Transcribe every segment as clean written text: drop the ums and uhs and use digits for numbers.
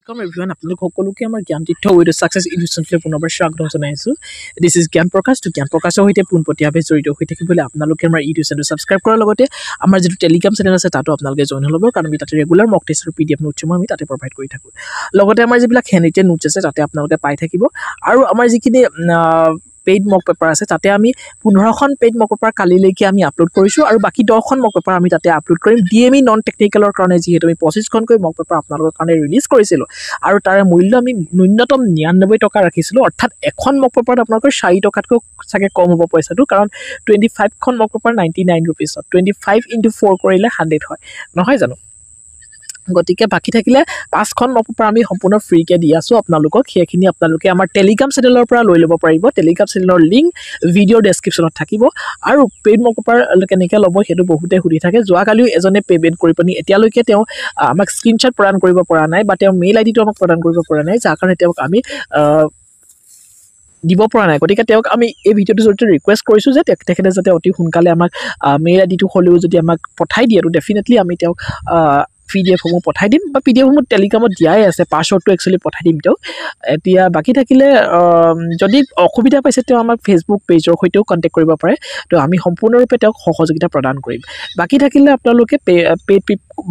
Welcome everyone. আপোনালোক সকলোকে আমাৰ জ্ঞান তীৰ্থ উইথ সাকসেছ ইনষ্টিটিউটলৈ পুনৰবাৰ স্বাগতম জনাইছো। দিছ ইজ জ্ঞান প্ৰকাশ টু জ্ঞান প্ৰকাশৰ সৈতে পোনপটীয়াভাৱে জড়িত হৈ থাকিবলৈ আপোনালোকে আমাৰ ইউটিউব চেনেল ছাবস্ক্ৰাইব কৰাৰ লগতে আমাৰ যিটো টেলিগ্ৰাম চেনেল আছে তাতো আপোনালোকে জইন হৈ ল'ব, কাৰণ আমি তাতে ৰেগুলাৰ মক টেষ্ট আৰু PDF নোটসমূহ আমি তাতে প্ৰভাইড কৰি থাকোঁ। লগতে আমাৰ যিবিলাক হেণ্ড নোটছ আছে তাতে আপোনালোকে পাই থাকিব, আৰু আমাৰ যিখিনি পেইড মক পেপাৰ আছে তাতে আমি 15খন পেইড মক পেপাৰ কালিলৈকে আমি আপলোড কৰিছোঁ, আৰু বাকী 10খন মক পেপাৰ আমি তাতে আপলোড কৰিম। DME নন টেকনিকেলৰ কাৰণে যিহেতু আমি 25খনকৈ মক পেপাৰ আপোনালোকৰ কাৰণে ৰিলিজ কৰিছিলোঁ, আৰু তাৰে মূল্য আমি ন্যূনতম 99 টকা ৰাখিছিলোঁ, অৰ্থাৎ এখন মক পেপাৰত আপোনালোকৰ 4 টকাতকৈ চাগে কম হ'ব পইচাটো, কাৰণ 25খন মক পেপাৰ 99 ৰুপিছত 25 × 4 কৰিলে 100 হয়, নহয় জানো? গতিকে বাকী থাকিলে 5খন মক পেপাৰ আমি সম্পূৰ্ণ ফ্ৰীকৈ দি আছোঁ আপোনালোকক। সেইখিনি আপোনালোকে আমাৰ টেলিগ্ৰাম চেনেলৰ পৰা লৈ ল'ব পাৰিব। টেলিগ্ৰাম চেনেলৰ লিংক ভিডিঅ'ৰ ডেছক্ৰিপশ্যনত থাকিব। আৰু পেইড মক পেপাৰ কেনেকৈ ল'ব সেইটো বহুতে সুধি থাকে। যোৱাকালিও এজনে পে'মেণ্ট কৰি পিনি এতিয়ালৈকে তেওঁ আমাক স্ক্ৰীনশ্বট প্ৰদান কৰিব পৰা নাই, বা তেওঁৰ মেইল আইডিটো আমাক প্ৰদান কৰিব পৰা নাই, যাৰ কাৰণে তেওঁক আমি দিব পৰা নাই। গতিকে তেওঁক আমি এই ভিডিঅ'টোৰ জৰিয়তে ৰিকুৱেষ্ট কৰিছোঁ যে তেখেতে যাতে অতি সোনকালে আমাক মেইল আইডিটো হ'লেও যদি আমাক পঠাই দিয়ে, তো ডেফিনেটলি আমি তেওঁক PDF-সমূহ পঠাই দিম, বা PDF-সমূহ টেলিগ্ৰামত দিয়াই আছে, পাছৱৰ্ডটো একচুৱেলি পঠাই দিম তেওঁক। এতিয়া বাকী থাকিলে যদি অসুবিধা পাইছে তেওঁ আমাক ফেচবুক পেজৰ সৈতেও কণ্টেক্ট কৰিব পাৰে, তো আমি সম্পূৰ্ণৰূপে তেওঁক সহযোগিতা প্ৰদান কৰিম। বাকী থাকিলে আপোনালোকে পেইড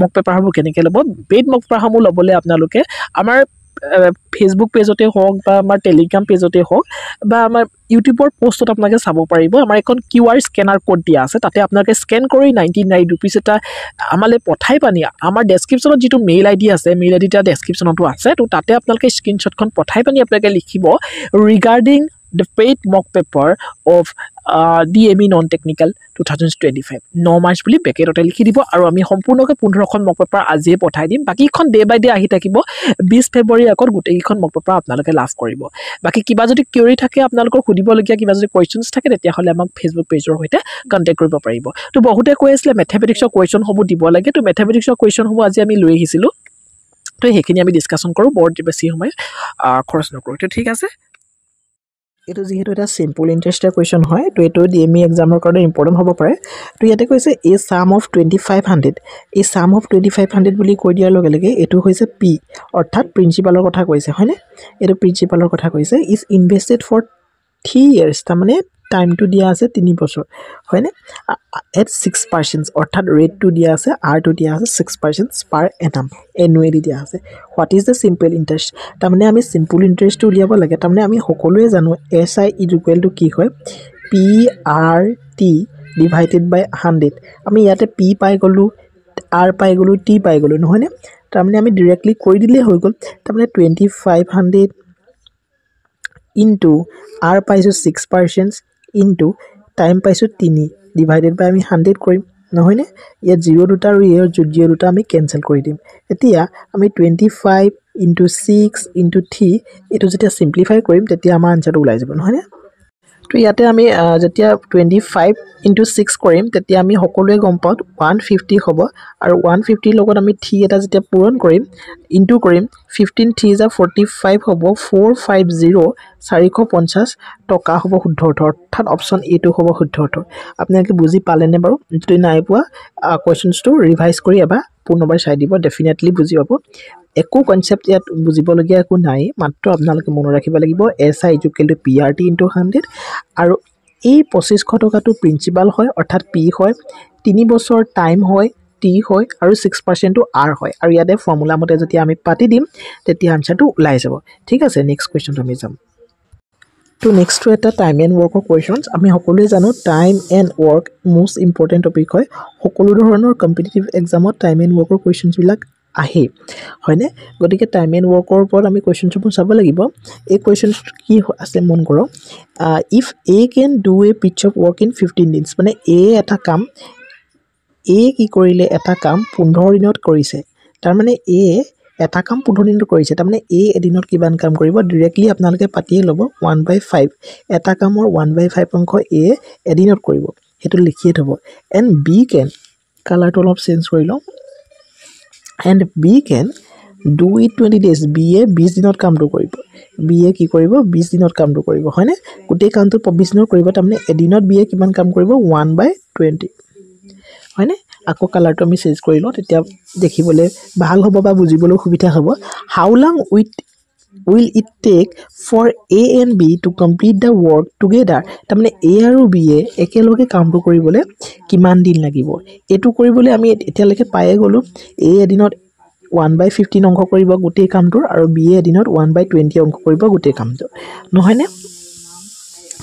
মক পেপাৰসমূহ কেনেকৈ ল'ব? পেইড মক পেপাৰসমূহ ল'বলৈ আপোনালোকে আমাৰ ফেচবুক পেজতে হওক, বা আমাৰ টেলিগ্ৰাম পেজতে হওক, বা আমাৰ ইউটিউবৰ পোষ্টত আপোনালোকে চাব পাৰিব। আমাৰ এখন QR স্কেনাৰ কোড দিয়া আছে, তাতে আপোনালোকে স্কেন কৰি 99 ৰুপিজ এটা আমালৈ পঠাই পানি আমাৰ ডেছক্ৰিপশ্যনত যিটো মেইল আইডি আছে, মেইল আইডি এটা ডেছক্ৰিপশ্যনতো আছে, তো তাতে আপোনালোকে স্ক্ৰীনশ্বটখন পঠাই পানি আপোনালোকে লিখিব regarding the paid mock paper of DME non technical 2025 9 March বুলি পেকেটতে লিখি দিব, আৰু আমি সম্পূৰ্ণকৈ 15খন মক পেপাৰ আজিয়ে পঠাই দিম। বাকীখন ডে বাই ডে আহি থাকিব। 20 ফেব্ৰুৱাৰীৰ আগত গোটেইকেইখন মক পেপাৰ আপোনালোকে লাভ কৰিব। বাকী কিবা যদি কিউৰি থাকে, আপোনালোকৰ সুধিবলগীয়া কিবা যদি কুৱেশ্যনছ থাকে, তেতিয়াহ'লে আমাক ফেচবুক পেজৰ সৈতে কণ্টেক্ট কৰিব পাৰিব। তো বহুতে কৈ আছিলে মেথমেটিক্সৰ কুৱেশ্যনসমূহ দিব লাগে, তো মেথমেটিক্সৰ কুৱেশ্যনসমূহ আজি আমি লৈ আহিছিলোঁ, তো সেইখিনি আমি ডিছকাশ্যন কৰোঁ, বৰ বেছি সময় খৰচ নকৰোঁ। তো ঠিক আছে, এইটো যিহেতু এটা চিম্পল ইণ্টাৰেষ্টেড কুৱেশ্যন হয়, তো এইটো DME এক্সামৰ কাৰণে ইম্পৰ্টেণ্ট হ'ব পাৰে। তো ইয়াতে কৈছে এই ছাম অফ 2500, এই ছাম অফ 2500 বুলি কৈ দিয়াৰ লগে লগে এইটো হৈছে P, অৰ্থাৎ প্ৰিন্সিপালৰ কথা কৈছে, হয়নে? এইটো প্ৰিন্সিপালৰ কথা কৈছে। ইজ ইনভেষ্টেড ফৰ 3 years, তাৰমানে টাইমটো দিয়া আছে 3 বছৰ, হয়নে? এট 6%, অৰ্থাৎ ৰেটটো দিয়া আছে, আৰটো দিয়া আছে 6% পাৰ এনাম, এনুৱেলি দিয়া আছে। What is the simple interest? তাৰমানে আমি চিম্পল ইণ্টাৰেষ্টটো উলিয়াব লাগে। তাৰমানে আমি সকলোৱে জানো SI = কি হয়? PRT ডিভাইডেড বাই 100। আমি ইয়াতে P পাই গ'লোঁ, R পাই গ'লোঁ, T পাই গ'লোঁ, নহয়নে? তাৰমানে আমি ডিৰেক্টলি কৰি দিলেই হৈ গ'ল। তাৰমানে 2500 ইনটু R পাইছোঁ 6% ইনটু টাইম পাইছোঁ 3 ডিভাইডেড বাই আমি 100 কৰিম, নহয়নে? ইয়াত 0 দুটা আৰু ইয়াৰ 0 দুটা আমি কেঞ্চেল কৰি দিম। এতিয়া আমি 25 ইনটু 6 ইনটু 3 এইটো যেতিয়া চিম্প্লিফাই কৰিম, তেতিয়া আমাৰ আনচাৰটো ওলাই যাব, নহয়নে? তো ইয়াতে আমি যেতিয়া 25 ইনটু 6 কৰিম, তেতিয়া আমি সকলোৱে গম পাওঁ 150 হ'ব, আৰু 150ৰ লগত আমি 3 এটা যেতিয়া পূৰণ কৰিম, ইনটু কৰিম, 15 3 = 45 হ'ব, 450 450 টকা হ'ব শুদ্ধ উত্তৰ, অৰ্থাৎ অপশ্যন এটো হ'ব শুদ্ধ উত্তৰ। আপোনালোকে বুজি পালেনে বাৰু? যদি নাই পোৱা, কুৱেশ্যনছটো ৰিভাইজ কৰি এবাৰ পুনৰবাৰ চাই দিব, ডেফিনেটলি বুজি পাব। একো কনচেপ্ট ইয়াত বুজিবলগীয়া একো নাই, মাত্ৰ আপোনালোকে মনত ৰাখিব লাগিব SI = PRT × 100, আৰু এই 2500 টকাটো প্ৰিন্সিপাল হয়, অৰ্থাৎ P হয়, 3 বছৰ টাইম হয়, T হয়, আৰু 6%টো R হয়। আৰু ইয়াতে ফৰ্মুলা মতে যদি আমি পাতি দিম, তেতিয়া আনচাৰটো ওলাই যাব। ঠিক আছে, নেক্সট কুৱেশ্যনটো আমি যাম। তো নেক্সটটো এটা টাইম এণ্ড ৱৰ্কৰ কুৱেশ্যনছ। আমি সকলোৱে জানো time and work most important topic হয়। সকলো ধৰণৰ কম্পিটিটিভ এক্সামত টাইম এণ্ড ৱৰ্কৰ কুৱেশ্যনছবিলাক আহে, হয়নে? গতিকে টাইম এণ্ড ৱৰ্কৰ ওপৰত আমি কুৱেশ্যনছবোৰ চাব লাগিব। এই কুৱেশ্যনছটো কি আছে মন কৰক। If A can do a piece of work in 15 days, মানে এটা কাম কি কৰিলে, এটা কাম 15 দিনত কৰিছে। তাৰমানে এটা কাম 15 দিনত কৰিছে, তাৰমানে এদিনত কিমান কাম কৰিব? ডিৰেক্টলি আপোনালোকে পাতিয়ে ল'ব 1/5, এটা কামৰ 1/5 অংশ এদিনত কৰিব, সেইটো লিখিয়ে থ'ব। এণ্ড B কেন, কালাৰটো অলপ চেঞ্জ কৰি লওঁ, and B can do it 20 days, B 20 দিনত কামটো কৰিব। B কি কৰিব? 20 দিনত কামটো কৰিব, হয়নে? গোটেই কামটো 20 দিনত কৰিব, তাৰমানে এদিনত B কিমান কাম কৰিব? 1/20, হয়নে? আকৌ কালাৰটো আমি চেঞ্জ কৰি লওঁ তেতিয়া দেখিবলৈ ভাল হ'ব বা বুজিবলৈ সুবিধা হ'ব হাউ লং will it take for A and B to complete the work together তাৰমানে A আৰু B একেলগে কামটো কৰিবলৈ কিমান দিন লাগিব এটো কৰিবলৈ আমি এতিয়ালৈকে পায়ে গলো A এদিনত 1/15 অংক কৰিব গোটেই কামটোৰ আৰু B এদিনত 1/20 অংক কৰিব গোটেই কামটো নহয় নে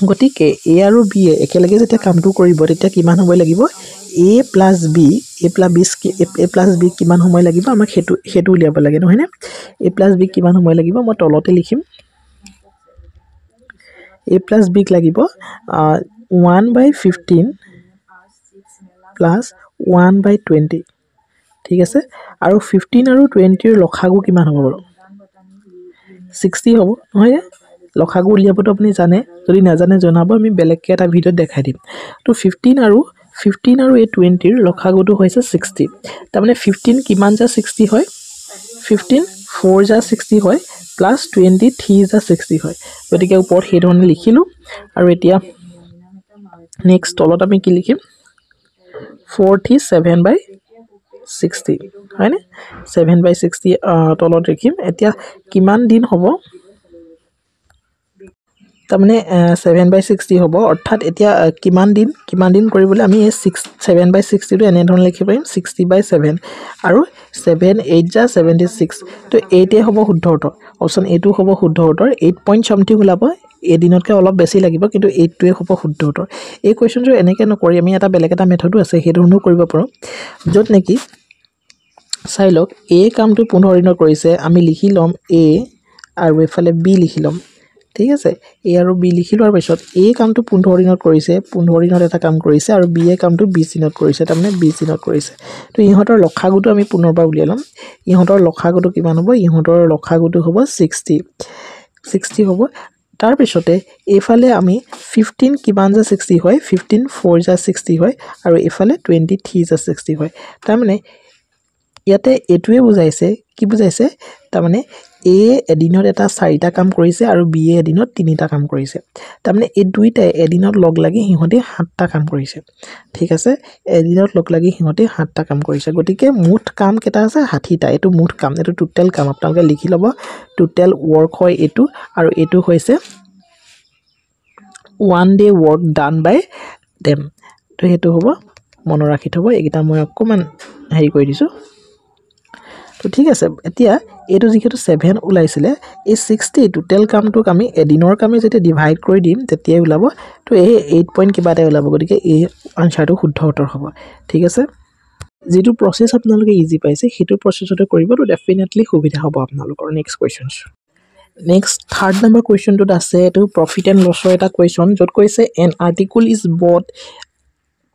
গতিকে A আৰু B একেলগে যেতিয়া কামটো কৰিব তেতিয়া কিমান সময় লাগিব A + B কিমান সময় লাগিব আমাক হেতু উলিয়াব লাগে নহয় নে A + B কিমান সময় লাগিব মই তলতে লিখিম A + B লাগিব 1/15 + 1/20 ঠিক আছে আৰু 15 আৰু 20 ৰ লখাগু কিমান হ'ব বাৰু 60 হ'ব নহয় লখাগু উলিয়াবটো আপুনি জানে যদি নাজানে জনাব আমি বেলেগকে এটা ভিডিঅ দেখাই দিম তো 15 আৰু এই 20 ৰ লখাগুটো হৈছে 60 তাৰমানে 15 কিমান যা 60 হয় 15 4 যা 60 হয় প্লাস 20 3 যা 60 হয় গতিকে ওপৰত সেই ধৰণে লিখিলো আৰু এতিয়া নেক্সট তলত আমি কি লিখিম 47/60 হয়নে 7/60 তলত লিখিম এতিয়া কিমান দিন হ'ব তাৰমানে 7/60 হ'ব অৰ্থাৎ এতিয়া কিমান দিন কৰিবলৈ আমি 7/60 টো এনে ধৰণে লিখিব পাৰিম 60/7 আৰু 7 8 যা 76 তো 8 হ'ব শুদ্ধ উত্তৰ অপচন এ টো হ'ব শুদ্ধ উত্তৰ 8 পইণ্ট সামথিং ওলাব এদিনতকৈ অলপ বেছি লাগিব কিন্তু 8 টোৱে হ'ব শুদ্ধ উত্তৰ এই কোৱেশ্চনটো এনেকৈ নকৰি আমি এটা বেলেগ এটা মেথডো আছে সেই ধৰণেও কৰিব পাৰোঁ য'ত নেকি চাই লওক এ কামটো 15 দিনত কৰিছে আমি লিখি ল'ম এ আৰু এফালে বি লিখি ল'ম ঠিক আছে এ আৰু বি লিখি লোৱাৰ পিছত এ কামটো 15 দিনত কৰিছে 15 দিনত এটা কাম কৰিছে আৰু বি এ কামটো 20 দিনত কৰিছে তাৰমানে 20 দিনত কৰিছে তো ইহঁতৰ লখাগুটো আমি পুনৰবাৰ উলিয়াই ল'ম ইহঁতৰ লখাগুটো কিমান হ'ব ইহঁতৰ লখাগুটো হ'ব 60 হ'ব তাৰ পিছতে এফালে আমি 15 কিমান যা 60 হয় 15 4 যা 60 হয় আৰু এফালে 23 যা 60 হয় তাৰমানে ইয়াতে এটোৱে বুজাইছে কি বুজাইছে তাৰমানে এ এদিনত এটা 4টা কাম কৰিছে আৰু বি এদিনত 3টা কাম কৰিছে তাৰমানে এই দুইটাই এদিনত লগ লাগি হিহঁতে 7টা কাম কৰিছে ঠিক আছে এদিনত লগ লাগি হিহঁতে 7টা কাম কৰিছে গতিকে মুঠ কাম কেটা আছে 60টা এটো মুঠ কাম এটো টোটাল কাম আপোনালোকে লিখি ল'ব টোটাল ওয়ার্ক হয় এটো আৰু এটো হৈছে 1 day work done by them তো হেতু হ'ব মনত ৰাখি থব এইটা মই অকমান হেৰি কৰি দিছো তো ঠিক আছে এতিয়া এটো যিহেতু 7 ওলাইছিলে এই 60 টোটাল কামটোক আমি এদিনৰ কামে যেতিয়া ডিভাইড কৰি দিম তেতিয়া ওলাব তো এই 8 পইণ্ট কিবা এটা ওলাব গতিকে এই আনসাৰটো শুদ্ধ উত্তৰ হ'ব ঠিক আছে যেটো প্ৰসেস আপোনালোকে ইজি পাইছে হেতু প্ৰসেসতে কৰিব তো ডেফিনেটলি সুবিধা হ'ব আপোনালোকৰ নেক্সট কোৱেশ্চনছ নেক্সট থাৰ্ড নম্বৰ কোৱেশ্চনটোত আছে এটো প্ৰফিট এণ্ড লছৰ এটা কোৱেশ্চন য'ত কৈছে এন আৰ্টিকল ইজ বট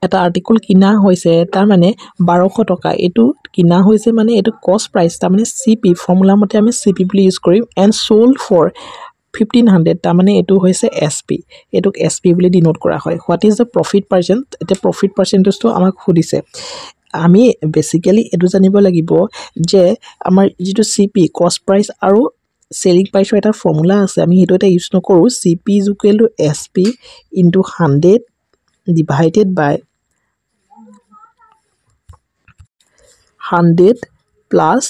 এটা আৰ্টিকল কিনা হৈছে তাৰ মানে 1200 টকা এটো কিনা হৈছে মানে এটো কস্ট প্ৰাইস তাৰ মানে সিপি ফৰ্মুলা মতে আমি সিপি বুলি ইউজ কৰিম এণ্ড সোল্ড ফৰ 1500 তাৰ মানে এটো হৈছে এসপি এটোক এসপি বুলি ডিনোট কৰা হয় what is the profit per cent এটা প্ৰফিট পাৰ্সেন্টেজটো আমাক খুদিছে আমি বেসিক্যালি এটো জানিব লাগিব যে আমাৰ যেটো সিপি কস্ট প্ৰাইস আৰু সেলিং প্ৰাইসৰ এটা ফৰ্মুলা আছে আমি হেতু এটা ইউজ নকৰো সিপি = SP * 100 divided by 100 plus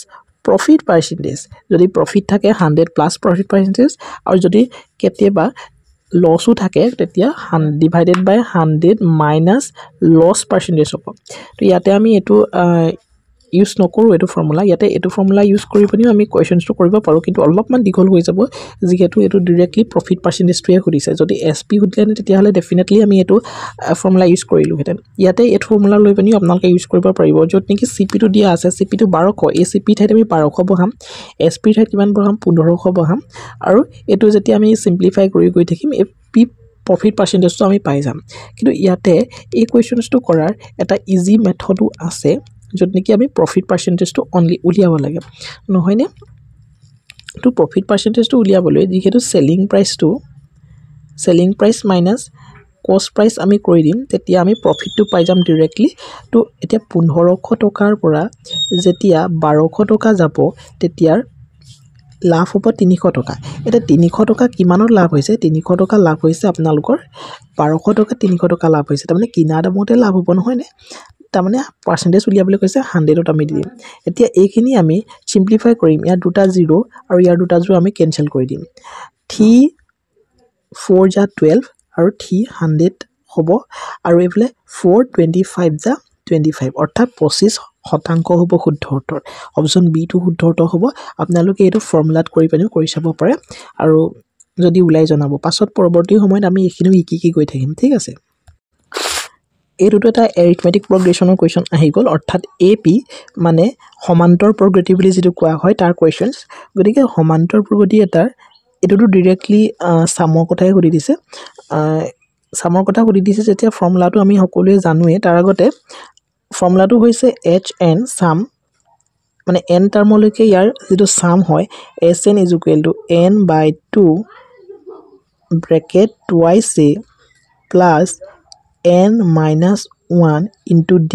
profit percentage যদি profit থাকে 100 plus profit percentage আৰু যদি কেতিয়াবা লসও থাকে তেতিয়া divided by 100 minus loss percentage হ'ব তো ইয়াতে আমি এটো ইউজ নকৰো এটো ফৰ্মুলা ইয়াতে এটো ফৰ্মুলা ইউজ কৰি পনিও আমি কোৱেশ্চনটো কৰিব পাৰো কিন্তু অলপমান দীঘল হৈ যাব যেহেতু এটো ডাইৰেক্টলি প্ৰফিট পাৰ্সেন্টেজটোৱে খুদিছে যদি এসপি খুদিলে তেতিয়া হলে ডেফিনেটলি আমি এটো ফৰ্মুলা ইউজ কৰিলো হেতেন ইয়াতে এটো ফৰ্মুলা লৈ পনিও আপোনালোকে ইউজ কৰিব পাৰিব য'ত নেকি সিপি টো দিয়া আছে সিপি টো 1200 এই সিপি ঠাইত আমি 1200 বহাম এসপি ঠাইত কিমান বহাম 1500 বহাম আৰু এটো যেতিয়া আমি সিম্পলিফাই কৰি গৈ থাকিম এই পি প্ৰফিট পাৰ্সেন্টেজটো আমি পাই যাম কিন্তু ইয়াতে এই কোৱেশ্চনটো কৰাৰ এটা ইজি মেথডো আছে য'ত নেকি আমি প্ৰফিট পাৰ্সেন্টেজটো অনলি উলিয়াব লাগে নহয় নে তো প্ৰফিট পাৰ্সেন্টেজটো উলিয়াবলৈ যেহেতু সেলিং প্ৰাইস মাইনাস কস্ট প্ৰাইস আমি কৰি দিম তেতিয়া আমি প্ৰফিটটো পাই যাম ডাইৰেক্টলি তো এতিয়া 1500 টকাৰ পৰা যেতিয়া 1200 টকা যাব তেতিয়াৰ লাভ হ'ব 300 টকা এটা 300 টকা কিমানৰ লাভ হৈছে 300 টকা লাভ হৈছে আপোনালোকৰ 1200 টকা 300 টকা লাভ হৈছে তাৰমানে কিনা দামতে লাভ হ'ব নহয় নে তাৰমানে পাৰ্চেণ্টেজ উলিয়াবলৈ কৈছে 100ত আমি দিম এতিয়া এইখিনি আমি সিম্পলিফাই কৰিম ইয়াৰ দুটা 0 আৰু ইয়াৰ দুটা 0 আমি কেনসেল কৰি দিম 3 4 যা 12 আৰু 3 100 হ'ব আৰু এইফালে 4 25 যা 25 অৰ্থাৎ 25% হ'ব শুদ্ধ উত্তৰ অপচন বি টো শুদ্ধ উত্তৰ হ'ব আপোনালোকে এইটো ফৰ্মুলাত কৰি পানিও কৰি চাব পাৰে আৰু যদি উলাই জনাব পাছত পৰৱৰ্তী সময়ত আমি এইখিনি কি গৈ থাকিম ঠিক আছে এইটোটো এটা এৰিথমেটিক প্ৰগ্ৰেছনৰ কোৱেশ্চন আহি গ'ল অৰ্থাৎ এপি মানে সমান্তৰ প্ৰগতি বুলি যেটো কোৱা হয় তাৰ কোৱেশ্চনছ গতিকে সমান্তৰ প্ৰগতি এটাৰ এটোটো ডাইৰেক্টলি সামৰ কথাই সুধি দিছে সামৰ কথা সুধি দিছে যেতিয়া ফৰ্মুলাটো আমি সকলোৱে জানোৱে তাৰ আগতে ফৰ্মুলাটো হৈছে hn সাম মানে n টাৰ্মলৈকে ইয়াৰ যেটো সাম হয় sn n by 2 bracket twice a plus n minus 1 into d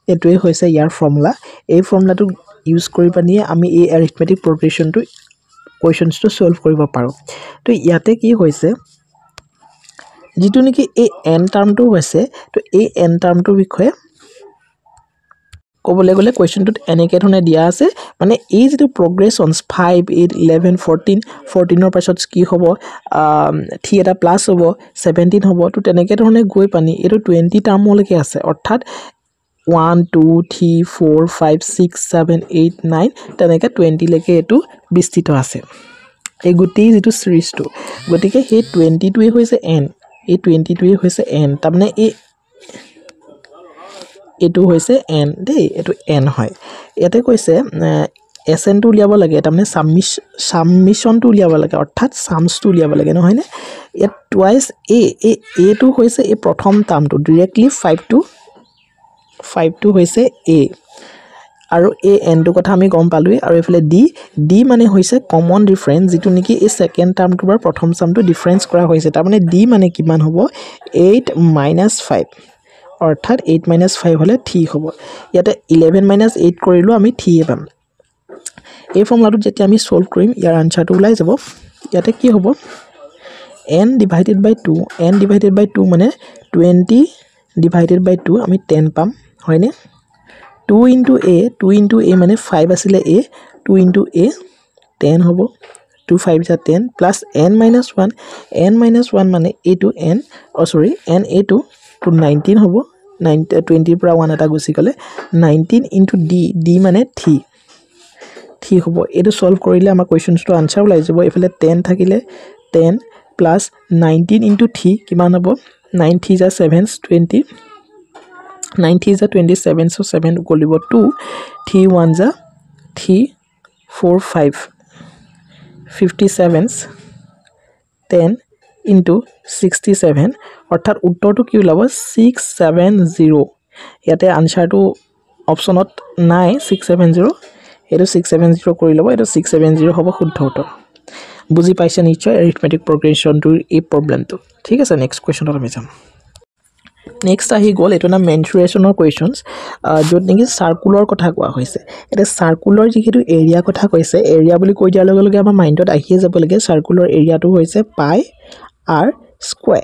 এটোই হৈছে ইয়াৰ ফৰ্মুলা এই ফৰ্মুলাটো ইউজ কৰি পানিয়ে আমি এই এৰিথমেটিক প্ৰগ্ৰেছনটো কোৱেশ্চনটো সলভ কৰিব পাৰো তো ইয়াতে কি হৈছে যেটো নেকি এই n টাৰ্মটো হৈছে তো এই n টাৰ্মটোৰ বিষয়ে ক'বলৈ গ'লে কোৱেশ্চনটোত এনেকে ধৰণে দিয়া আছে মানে এই যেটো প্ৰগ্ৰেছনছ 5 8 11 14 14 পাছত কি হ'ব 3 এটা প্লাস হ'ব 17 হ'ব তো তেনেকে ধৰণে গৈ পানি এটো 20 টাৰ্মলৈকে আছে অৰ্থাৎ 1 2 3 4 5 6 7 8 9 তেনেকে 20 লৈকে এটো বিস্তৃত আছে এই গুটি যেটো সিৰিজটো গতিকে সেই 20 টোৱে হৈছে n এই 20 টোৱে হৈছে n তাৰমানে এই এটো হৈছে n দেই এটো n হয় ইয়াতে কৈছে sn টো উলিয়াব লাগে তাৰমানে সামমিশন টো উলিয়াব লাগে অৰ্থাৎ সামস টো উলিয়াব লাগে নহয় নে ইয়াত টুৱাইস a টো হৈছে এই প্ৰথম টাৰ্মটো ডাইৰেক্টলি 5 টো হৈছে a আৰু এই n টো কথা আমি গম পালোই আৰু এফালে d মানে হৈছে কমন ডিফাৰেন্স যেটো নেকি এই সেকেন্ড টাৰ্মটোৰ পৰা প্ৰথম টাৰ্মটো ডিফাৰেন্স কৰা হৈছে তাৰ মানে d মানে কিমান হ'ব 8 - 5 অৰ্থাৎ 8 - 5 হলে ঠিক হ'ব ইয়াতে 11 - 8 কৰিলো আমি ঠিক পাম এই ফৰ্মুলাটো যেতিয়া আমি সলভ কৰিম ইয়াৰ আনসাৰটো ওলাই যাব ইয়াতে কি হ'ব n divided by 2 মানে 20 divided by 2 আমি 10 পাম হয়নে 2 into a মানে 5 আছিলে a 2 into a 10 হ'ব 2 5 जा 10 plus n minus 1 মানে a to n n a to 19 হ'ব 20 পৰা 1 এটা গুছি গলে 19 into d মানে 3 হ'ব এটো সলভ কৰিলে আমাৰ কোৱেশ্চনটো আনসাৰ ওলাই যাব এফালে 10 থাকিলে 10 plus 19 into 3 কিমান হ'ব 9 3 जा 7 20 9 3 जा 27 so 7 গলিব 2 3 1 जा 3 4 5 57 10 into 67 অৰ্থাৎ উত্তৰটো কি ওলাব 670 ইয়াতে আনসাৰটো অপচনত নাই 670 এটো 670 কৰি লব এটো 670 হ'ব শুদ্ধ উত্তৰ বুজি পাইছে নিশ্চয় এৰিথমেটিক প্ৰগ্ৰেছনটোৰ এই প্ৰবলেমটো ঠিক আছে নেক্সট কোৱেশ্চনত আমি যাম নেক্সট আহি গ'ল এটো না মেনচুৰেচনৰ কোৱেশ্চনছ য'ত নেকি সাৰ্কুলাৰ কথা কোৱা হৈছে এটা সাৰ্কুলাৰ যিহেতু এৰিয়া কথা কৈছে এৰিয়া বুলি কৈ দিয়াৰ লগে লগে আমাৰ মাইন্ডত আহিয়ে যাব লাগে সাৰ্কুলাৰ এৰিয়াটো হৈছে পাই r স্কয়াৰ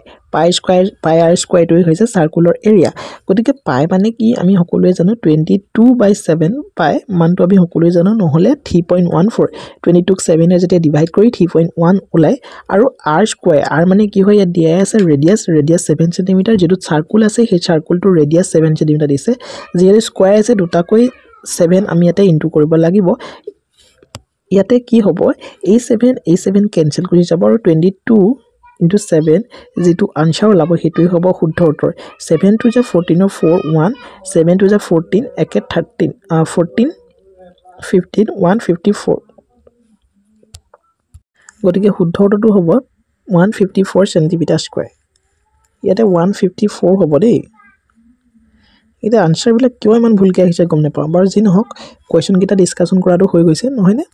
পাই r স্কয়াৰ টো হৈছে সাৰ্কুলাৰ এৰিয়া গতিকে পাই মানে কি আমি সকলোৱে জানো 22/7 পাই মানটো আমি সকলোৱে জানো নহলে 3.14 22 ক 7 এ যেতিয়া ডিভাইড কৰি 3.1 ওলাই আৰু r স্কয়াৰ r মানে কি হয় দিয়া আছে ৰেডিয়াস 7 cm যেটো সাৰ্কুল আছে সেই সাৰ্কুলটো ৰেডিয়াস 7 cm দিছে যিহেতু স্কয়াৰ আছে দুটাকৈ 7 আমি ইয়াতে ইনটু কৰিব লাগিব ইয়াতে কি হ'ব a7 কেনসেল কৰি যাব আৰু 22 into 7 যেটো আনসাৰ ওলাব হেতুই হ'ব শুদ্ধ উত্তৰ 7 to the 14 of 4 1 7 to the 14 একে 13 14 15 154 গতিকে শুদ্ধ উত্তৰটো হ'ব 154 সেন্টিমিটাৰ স্কয়াৰ ইয়াতে 154 হ'ব দেই এটা আনসাৰ বিলাক কিয় ইমান ভুলকে আহিছে গম নাপাওঁ বাৰু যি নহওক কোৱেশ্চন কিটা ডিসকাশন কৰাটো হৈ গৈছে নহয় নে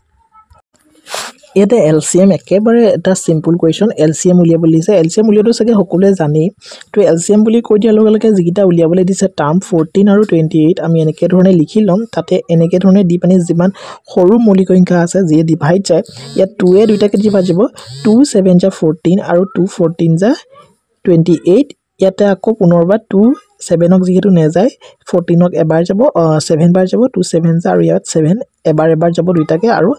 এটা LCM একেবাৰে এটা সিম্পল কোৱেশ্চন LCM উলিয়াবলৈ দিছে LCM উলিয়াটো সকে সকলোৱে জানি তো LCM বুলি কৈ দিয়াৰ লগে লগে যিকিটা উলিয়াবলৈ দিছে টাৰ্ম 14 আৰু 28 আমি এনেকে ধৰণে লিখি লম তাতে এনেকে ধৰণে দি পানি যিমান সৰু মৌলিক সংখ্যা আছে যে ডিভাইড যায় ইয়াত 2 এ দুটাকে ডিভাইড যাব 2 7 যা 14 আৰু 2 14 যা 28 ইয়াতে আকৌ পুনৰবাৰ 2 7ক যেহেতু নেযায় 14ক এবাৰ যাব 7 বাৰ যাব 2 7 যা আৰু ইয়াত 7 এবাৰ যাব দুইটাকে আৰু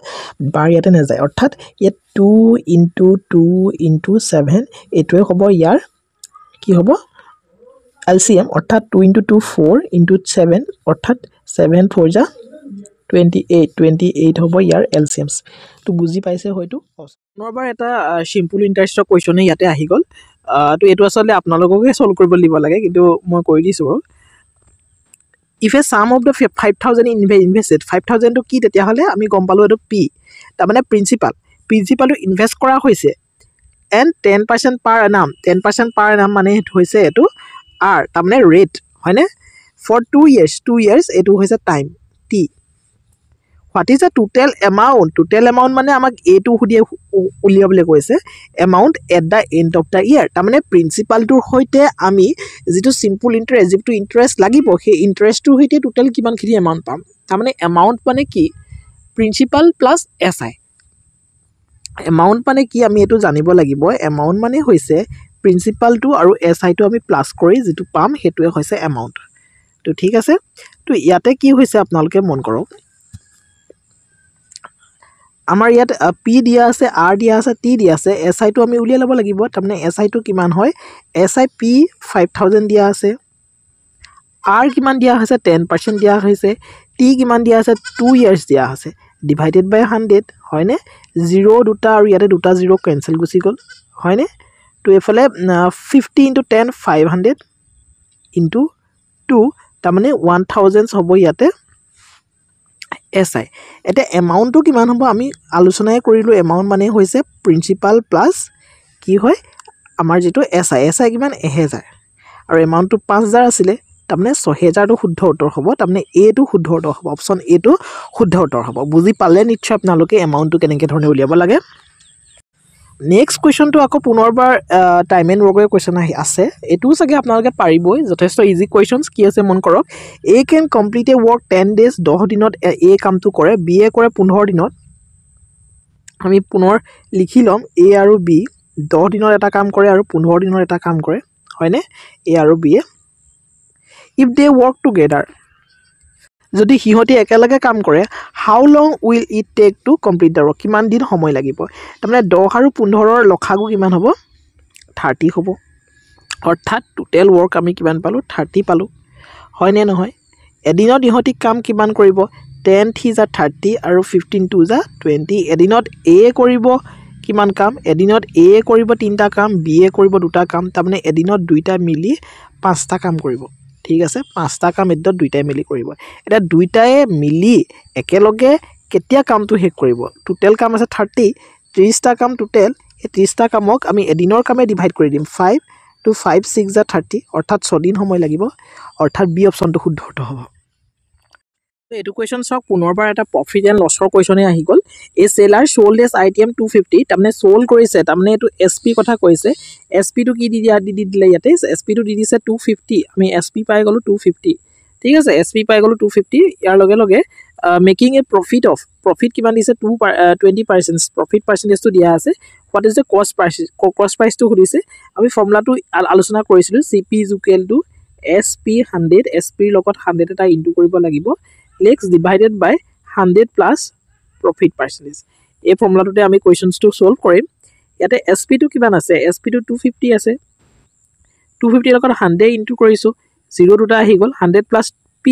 বাৰ ইয়াতে নেযায় অৰ্থাৎ ইয়াত 2 * 2 * 7 এটোৱে হ'ব ইয়াৰ কি হ'ব LCM অৰ্থাৎ 2 * 2 4 * 7 অৰ্থাৎ 7 4 যা 28 হ'ব ইয়াৰ LCMs তো বুজি পাইছে হয়তো পুনৰবাৰ এটা সিম্পল ইন্টাৰেস্টৰ কোৱেশ্চনে ইয়াতে আহি গল তো এটো আসলে আপোনালোককে সলভ কৰিব দিব লাগে কিন্তু মই কৈ দিছো বাৰু if a sum of the 5000 invested 5000 to কি তেতিয়া হলে আমি গম পালো এটো p তাৰ মানে প্ৰিন্সিপাল টো ইনভেস্ট কৰা হৈছে and 10% per annum 10% per annum মানে হৈছে এটো r তাৰ মানে ৰেট হয়নে for 2 years এটো হৈছে time t what is the total amount মানে আমাক এটো হুদিয়ে উলিয়াবলে কৈছে amount at the end of the year তাৰ মানে প্ৰিন্সিপাল টোৰ হৈতে আমি যেটো সিম্পল ইন্টাৰেস্ট লাগিব সেই ইন্টাৰেস্ট টোৰ হৈতে টোটাল কিমানখিনি এমাউন্ট পাম তাৰ মানে এমাউন্ট মানে কি প্ৰিন্সিপাল প্লাস SI এমাউন্ট মানে কি আমি এটো জানিব লাগিব এমাউন্ট মানে হৈছে প্ৰিন্সিপাল টো আৰু SI টো আমি প্লাস কৰি যেটো পাম হেতুৱে হৈছে এমাউন্ট তো ঠিক আছে তো ইয়াতে কি হৈছে আপোনালোকে মন কৰক আমাৰ ইয়াত p দিয়া আছে r দিয়া আছে t দিয়া আছে SI টো আমি উলিয়াই লব লাগিব তাৰমানে SI টো কিমান হয় SI p 5000 দিয়া আছে r কিমান দিয়া আছে 10% দিয়া হৈছে t কিমান দিয়া আছে 2 years দিয়া আছে divided by 100 হয়নে 0 দুটা আৰু ইয়াতে দুটা 0 ক্যান্সেল গুচি গল হয়নে তো এফালে 50 * 10 500 * 2 তাৰমানে 1000 হ'ব ইয়াতে SI এটা এমাউন্ট টো কিমান হ'ব আমি আলোচনাই কৰিলো এমাউন্ট মানে হৈছে প্ৰিন্সিপাল প্লাস কি হয় আমাৰ যেটো SI কিমান 1000 আৰু এমাউন্ট টো 5000 আছিল তাৰমানে 6000 টো শুদ্ধ উত্তৰ হ'ব তাৰমানে A টো শুদ্ধ উত্তৰ হ'ব অপচন A টো শুদ্ধ উত্তৰ হ'ব বুজি পালে নিশ্চয় আপোনালোকে এমাউন্ট টো কেনেকৈ ধৰণে উলিয়াব লাগে নেক্সট কোৱেশ্চন টো আকৌ পুনৰবাৰ টাইম এন্ড ওয়াৰ্কৰ কোৱেশ্চন আছে এটো সকে আপোনালোকে পাৰিবই যথেষ্ট ইজি কোৱেশ্চনস কি আছে মন কৰক A can complete a work 10 days 10 দিনত A কামটো কৰে B কৰে 15 দিনত আমি পুনৰ লিখি লম A আৰু B 10 দিনৰ এটা কাম কৰে আৰু 15 দিনৰ এটা কাম কৰে হয়নে A আৰু B if they work together যদি হিহতি একেলগে কাম কৰে how long will it take to complete the work কিমান দিন সময় লাগিব তাৰমানে 10 আৰু 15 ৰ লখাগু কিমান হ'ব 30 হ'ব অৰ্থাৎ টোটাল ওয়াৰ্ক আমি কিমান পালো 30 পালো হয়নে নহয় এদিনত ইহতি কাম কিমান কৰিব 10 3 যা 30 আৰু 15 2 যা 20 এদিনত A কৰিব কিমান কাম এদিনত A কৰিব 3টা কাম B কৰিব 2টা কাম তাৰমানে এদিনত দুইটা মিলি 5টা কাম কৰিব ঠিক আছে 5টা কাম এদিনত দুইটাই মিলি কৰিব এটা দুইটাই মিলি একেলগে কেতিয়া কামটো শেষ কৰিব টোটাল কাম আছে 30 30টা কাম টোটাল এই 30টা কামক আমি এদিনৰ কামে ডিভাইড কৰি দিম 5 to 5 6 যা 30 অৰ্থাৎ 6 দিন সময় লাগিব অৰ্থাৎ বি অপচনটো শুদ্ধ উত্তৰ হ'ব এটো কোৱেশ্চন সক পুনৰবাৰ এটা প্ৰফিট এন্ড লছৰ কোৱেশ্চনে আহি গল এ সেলাৰ সোল্ড এস আইটেম 250 তাৰমানে সোল কৰিছে তাৰমানে এটো এসপি কথা কৈছে এসপি টো কি দি দিলে ইয়াতে এসপি টো দি দিছে 250 আমি এসপি পাই গলো 250 ঠিক আছে এসপি পাই গলো 250 ইয়াৰ লগে লগে মেকিং এ প্ৰফিট কিমান দিছে 20% প্ৰফিট পাৰ্সেন্টেজ টো দিয়া আছে what is the cost price টো খুদিছে আমি ফৰ্মুলাটো আলোচনা কৰিছিলো CP = SP 100 SP লগত 100 এটা ইনটু কৰিব লাগিব lex divided by 100 plus profit percentage এই ফৰ্মুলাটোতে আমি কোৱেশ্চনস টো সলভ কৰিম ইয়াতে SP টো কিমান আছে SP টো 250 আছে 250 লগত 100 ইনটু কৰিছো 0 দুটা আহি গল 100 plus P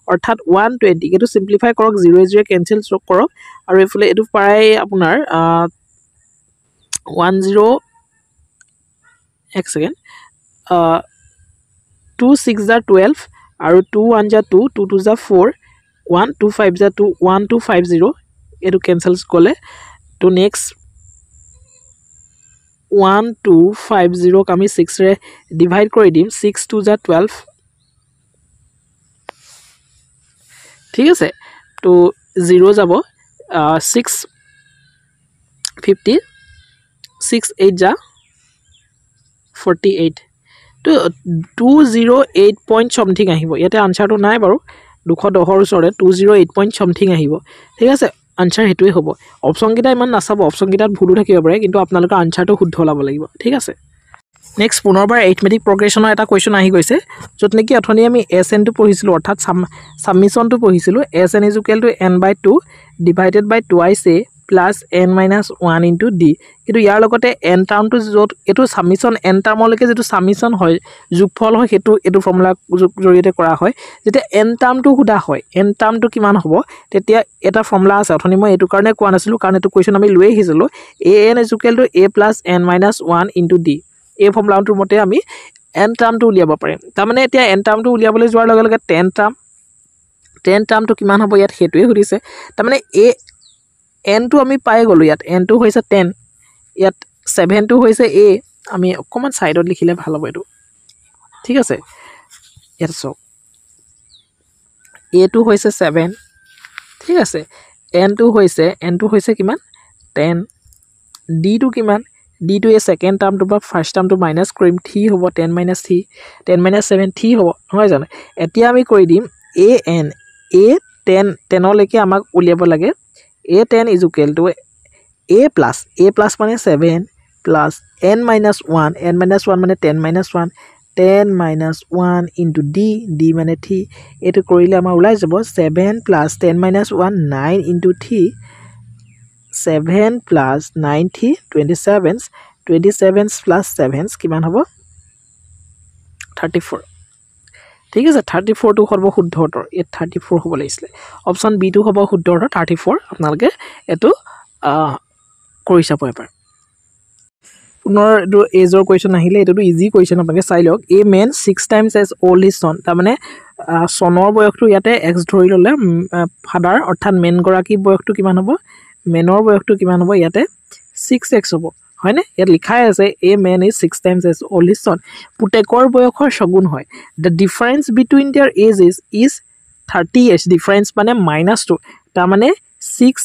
অৰ্থাৎ 120 এটো সিম্পলিফাই কৰক 0 0 ক্যান্সেল কৰক আৰু এফালে এটো পাই আপোনাৰ 10 এক সেকেন্ড 2 6 যা 12 আৰু 2 1 যা 2 2 2 যা 4 1 2 5 যা 2 1 2 5 0 এটো ক্যান্সেলস গলে তো নেক্সট 1 2 5 0 ক আমি 6 ৰে ডিভাইড কৰি দিম 6 2 যা 12 ঠিক আছে তো 0 যাব 6 50 6 8 যা 48 তো 208 পইণ্ট সামথিং আহিব ইয়াতে আনসাৰটো নাই বাৰু 210 ৰ ওচৰে 208 পইণ্ট সামথিং আহিব ঠিক আছে আনসাৰ হেতুই হ'ব অপচন কিটা ইমান নাচাব অপচন কিটাত ভুল থাকিব পাৰে কিন্তু আপোনালোকৰ আনসাৰটো শুদ্ধ ওলাব লাগিব ঠিক আছে নেক্সট পুনৰবাৰ এৰিথমেটিক প্ৰগ্ৰেশ্যনৰ এটা কুৱেশ্যন আহি গৈছে য'ত নেকি অথনি আমি এছ এনটো পঢ়িছিলোঁ অৰ্থাৎ ছাবমিশ্যনটো পঢ়িছিলোঁ S n is equal to n/2 divided by twice a plus n-1 into d কিন্তু ইয়াৰ লগতে এন টাৰ্মটো য'ত এইটো ছাবমিশ্যন এন টাৰ্মলৈকে যিটো ছাবমিশ্যন হয় যোগফল হয় সেইটো এইটো ফৰ্মুলাৰ জৰিয়তে কৰা হয় যেতিয়া এন টাৰ্মটো সোধা হয় এন টাৰ্মটো কিমান হ'ব তেতিয়া এটা ফৰ্মুলা আছে অথনি মই এইটো কাৰণে কোৱা নাছিলোঁ কাৰণ এইটো কুৱেশ্যন আমি লৈ আহিছিলোঁ an is equal two a plus n-1 into D এই ফৰ্মুলাটোৰ মতে আমি এন টাৰ্মটো উলিয়াব পাৰিম তাৰমানে এতিয়া এন টাৰ্মটো উলিয়াবলৈ যোৱাৰ লগে লগে টেন টাৰ্মটো কিমান হ'ব ইয়াত সেইটোৱে সুধিছে তাৰমানে এনটো আমি পাই গ'লোঁ ইয়াত এনটো হৈছে 10 ইয়াত 7টো হৈছে এ আমি অকণমান ছাইডত লিখিলে ভাল হ'ব এইটো ঠিক আছে ইয়াত চাওক এটো হৈছে 7 ঠিক আছে এনটো হৈছে কিমান 10 ডিটো কিমান ডিটো এই ছেকেণ্ড টাৰ্মটো বা ফাৰ্ষ্ট টাৰ্মটো মাইনাছ কৰিম 3 হ'ব 10 - 3 10 - 7 3 হ'ব নহয় জানো এতিয়া আমি কৰি দিম এ 10লৈকে আমাক উলিয়াব লাগে a10 is equal two a plus মানে 7 প্লাছ n-1 মানে 10 - 1 ইনটু d মানে 3 এইটো কৰিলে আমাৰ ওলাই যাব 7 প্লাছ 10 - 1 9 ইনটু 3 7 প্লাছ 9 3 27 প্লাছ 7 কিমান হ'ব 34 ঠিক আছে 34টো হ'ব শুদ্ধ উত্তৰ ইয়াত 34 হ'ব লাগিছিলে অপশ্যন বিটো হ'ব শুদ্ধ উত্তৰ 34 আপোনালোকে এইটো কৰি চাব এবাৰ পুনৰ এইটো এজৰ কুৱেশ্যন আহিলে এইটোতো ইজি কুৱেশ্যন আপোনালোকে চাই লওক a man 6 times as old his son তাৰমানে চনৰ বয়সটো ইয়াতে এক্স ধৰি ল'লে ফাদাৰ অৰ্থাৎ মেনগৰাকীৰ বয়সটো কিমান হ'ব মেনৰ বয়সটো কিমান হ'ব ইয়াতে 6x হ'ব হয়নে ইয়াত লিখাই আছে a man is 6 times as old his son পুতেকৰ বয়সৰ ছগুণ হয় the difference between their is 30 years difference মানে -2 তাৰমানে 6x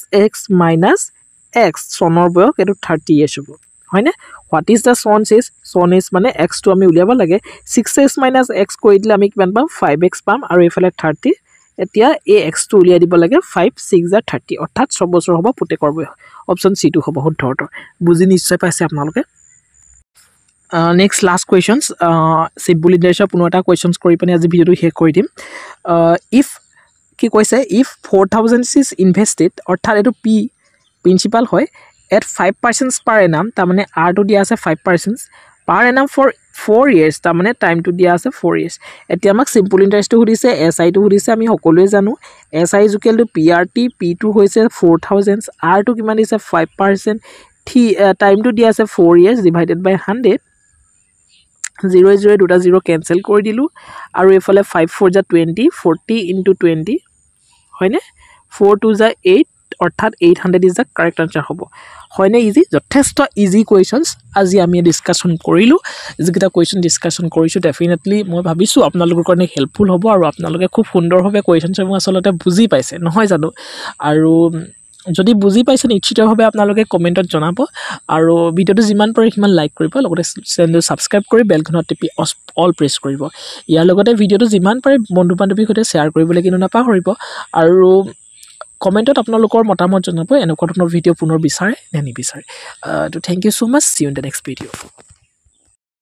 - x চনৰ বয়স এইটো 30 years হ'ব হয়নে হোৱাট ইজ দ্য চন ইজ মানে এক্সটো আমি উলিয়াব লাগে 6x - x কৰি দিলে আমি কিমান পাম 5x পাম আৰু এইফালে 30 এতিয়া এই এক্সটো উলিয়াই দিব লাগে 5 6 * 30 অৰ্থাৎ 6 বছৰ হ'ব পুতেকৰ বয়স অপশ্যন চিটো হ'ব শুদ্ধ উত্তৰ বুজি নিশ্চয় পাইছে আপোনালোকে নেক্সট লাষ্ট কুৱেশ্যনছ চিম্পল ইণ্টাৰেষ্টৰ পুনৰ এটা কুৱেশ্যনছ কৰি পিনে আজি ভিডিঅ'টো শেষ কৰি দিম ইফ কি কৈছে ইফ 4000 ইজ ইনভেষ্টেড অৰ্থাৎ এইটো প্ৰিন্সিপাল হয় এট 5% পাৰ এনাম তাৰমানে আৰটো দিয়া আছে 5% পাৰ এনাম ফৰ 4 years তাৰমানে টাইমটো দিয়া আছে 4 years এতিয়া আমাক চিম্পল ইণ্টাৰেষ্টটো সুধিছে এছ আইটো সুধিছে আমি সকলোৱে জানো S I is equal two PRT পিটো হৈছে 4000 আৰটো কিমান দিছে 5% টাইমটো দিয়া আছে 4 years ডিভাইডেড বাই 100 0 দুটা 0 কেঞ্চেল কৰি দিলোঁ আৰু এইফালে 5 4 = 20 40 ইনটু 20 হয়নে 4 2 = 8 অৰ্থাৎ 800 ইজ দ্য কাৰেক্ট আনচাৰ হ'ব হয়নে ইজি যথেষ্ট ইজি কুৱেশ্যনছ আজি আমি ডিছকাশ্যন কৰিলোঁ যিকেইটা কুৱেশ্যন ডিছকাশ্যন কৰিছোঁ ডেফিনেটলি মই ভাবিছোঁ আপোনালোকৰ কাৰণে হেল্পফুল হ'ব আৰু আপোনালোকে খুব সুন্দৰভাৱে কুৱেশ্যনছসমূহ আচলতে বুজি পাইছে নহয় জানো আৰু যদি বুজি পাইছে নিশ্চিতভাৱে আপোনালোকে কমেণ্টত জনাব আৰু ভিডিঅ'টো যিমান পাৰে সিমান লাইক কৰিব লগতে চেনেলটো ছাবস্ক্ৰাইব কৰি বেলখনত টিপি অল প্ৰেছ কৰিব ইয়াৰ লগতে ভিডিঅ'টো যিমান পাৰে বন্ধু বান্ধৱীৰ সৈতে শ্বেয়াৰ কৰিবলৈ কিন্তু নাপাহৰিব আৰু কমেণ্টত আপোনালোকৰ মতামত জনাব এনেকুৱা ধৰণৰ ভিডিঅ' পুনৰ বিচাৰে নে নিবিচাৰে তো thank you so' much see you in the next video'